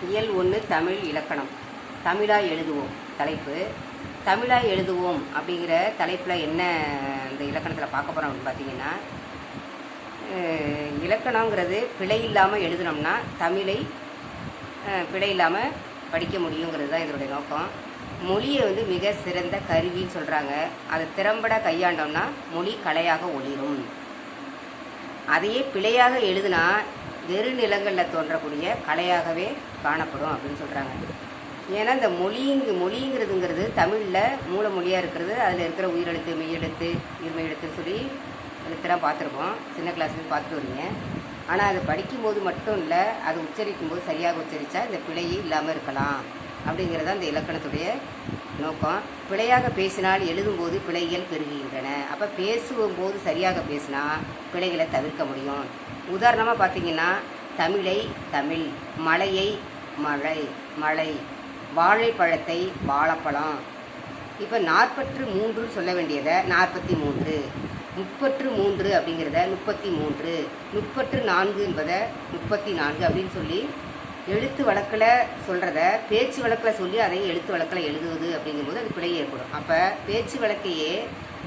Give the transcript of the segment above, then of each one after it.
இயல் 1 தமிழ் இலக்கணம். தமிழாய் எழுதுவோம் தலைப்பு. தமிழாய் எழுதுவோம் அப்படிங்கிற தலைப்பில் என்ன இந்த இலக்கணத்தில் பார்க்க போகிறோம் அப்படின்னு பார்த்தீங்கன்னா, இலக்கணங்கிறது பிழை இல்லாமல் எழுதுனோம்னா தமிழை பிழை இல்லாமல் படிக்க முடியுங்கிறது தான் இதனுடைய நோக்கம். மொழியை மிக சிறந்த கருவின்னு சொல்கிறாங்க. அதை திறம்பட கையாண்டோம்னா மொழி கலையாக ஒளிரும். அதையே பிழையாக எழுதுனா வெறு நிலங்களில் தோன்றக்கூடிய கலையாகவே காணப்படும் அப்படின்னு சொல்கிறாங்க. ஏன்னா இந்த மொழிங்கிறதுங்கிறது தமிழில் மூல மொழியாக இருக்கிறது. அதில் இருக்கிற உயிரெழுத்து, மெய்யெழுத்து, இருமை எழுத்துன்னு சொல்லி எழுத்துலாம் பார்த்துருக்கோம், சின்ன கிளாஸ்லேருந்து பார்த்துட்டு வரீங்க. ஆனால் அதை படிக்கும்போது மட்டும் இல்லை, அதை உச்சரிக்கும்போது சரியாக உச்சரித்தா இந்த பிழையே இல்லாமல் இருக்கலாம் அப்படிங்கிறது அந்த இலக்கணத்துடைய நோக்கம். பிழையாக பேசினால் எழுதும்போது பிழைகள் பெருகுகின்றன. அப்போ பேசும்போது சரியாக பேசினா பிழைகளை தவிர்க்க முடியும். உதாரணமாக பார்த்தீங்கன்னா, தமிழை தமிழ், மலையை மழை மழை, வாழைப்பழத்தை வாழைப்பழம். இப்போ 43 சொல்ல வேண்டியதை 43, 33 அப்படிங்கிறத 33, 34 என்பதை 34 அப்படின்னு சொல்லி எழுத்து வழக்கில் சொல்கிறத பேச்சு வழக்கில் சொல்லி அதை எழுத்து வழக்கில் எழுதுவது அப்படிங்கும்போது அது பிழை ஏற்படும். அப்போ பேச்சு வழக்கையே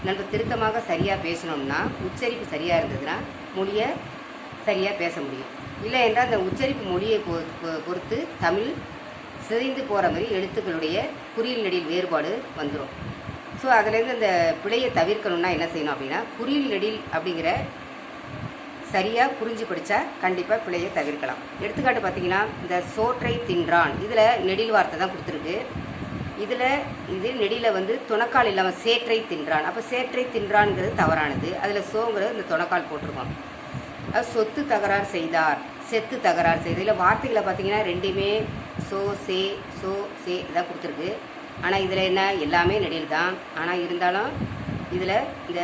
நம்ம திருத்தமாக சரியாக பேசணும்னா, உச்சரிப்பு சரியாக இருந்ததுன்னா மொழியை சரியாக பேச முடியும். இல்லை என்றால் அந்த உச்சரிப்பு மொழியை பொறுத்து தமிழ் சிதைந்து போகிற மாதிரி எழுத்துக்களுடைய குறியில் நெடில் வேறுபாடு வந்துடும். ஸோ அதுலேருந்து அந்த பிழையை தவிர்க்கணும்னா என்ன செய்யணும் அப்படின்னா, குறியில் நெடில் அப்படிங்கிற சரியாக புரிஞ்சு படித்தா கண்டிப்பாக பிழையை தவிர்க்கலாம். எடுத்துக்காட்டு பார்த்தீங்கன்னா, இந்த சோற்றை தின்றான், இதில் நெடில் வார்த்தை தான் கொடுத்துருக்கு. இது நெடியில் துணக்கால் இல்லாமல் சேற்றை தின்றான். அப்போ சேற்றை தின்றான்ங்கிறது தவறானது. அதில் சோங்கிறது இந்த துணக்கால் போட்டிருக்கோம். அது சொத்து தகராறு செய்தார், செத்து தகராறு செய்தார். இதில் வார்த்தைகளை பார்த்தீங்கன்னா ரெண்டுமே சோ சே இதான் கொடுத்துருக்கு. ஆனால் இதில் என்ன, எல்லாமே நெடில் தான். ஆனால் இருந்தாலும் இதில் இந்த